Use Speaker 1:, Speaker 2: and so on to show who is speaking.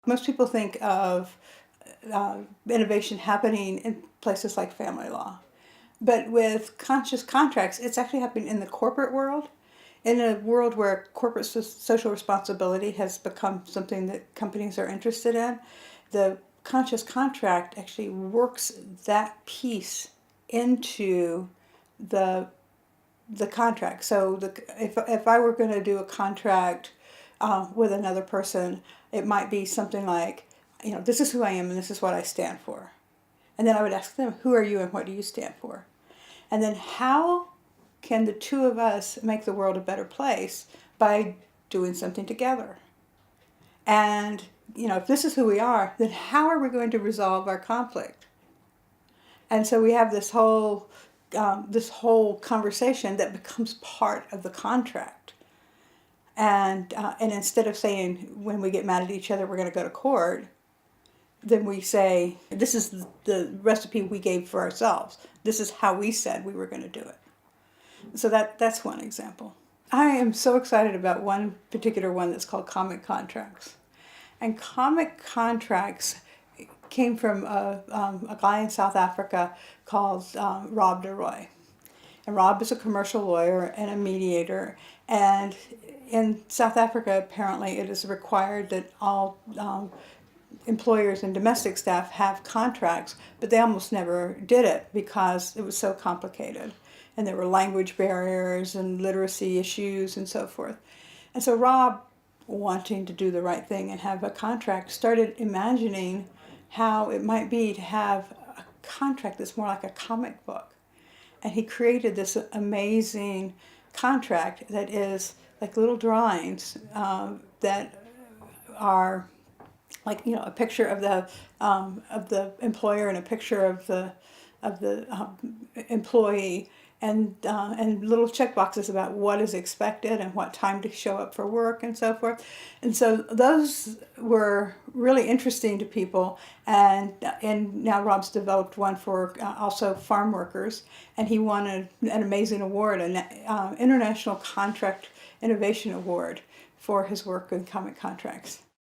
Speaker 1: Most people think of innovation happening in places like family law. But with conscious contracts, it's actually happening in the corporate world, in a world where corporate social responsibility has become something that companies are interested in. The conscious contract actually works that piece into the contract. So if I were going to do a contract with another person, it might be something like, this is who I am and this is what I stand for. And then I would ask them, who are you and what do you stand for? And then how can the two of us make the world a better place by doing something together? And, if this is who we are, then how are we going to resolve our conflict? And so we have this whole conversation that becomes part of the contract. And instead of saying, when we get mad at each other, we're going to go to court, then we say, this is the recipe we gave for ourselves. This is how we said we were going to do it. So that's one example. I am so excited about one particular one that's called comic contracts. And comic contracts came from a guy in South Africa called Rob DeRoy. And Rob is a commercial lawyer and a mediator. And in South Africa, apparently, it is required that all employers and domestic staff have contracts, but they almost never did it because it was so complicated. And there were language barriers and literacy issues and so forth. And so Rob, wanting to do the right thing and have a contract, started imagining how it might be to have a contract that's more like a comic book. And he created this amazing contract that is like little drawings that are like, a picture of the employer and a picture of the employee, and little check boxes about what is expected and what time to show up for work and so forth. And so those were really interesting to people. And now Rob's developed one for also farm workers, and he won an amazing award, an International Contract Innovation Award for his work in comic contracts.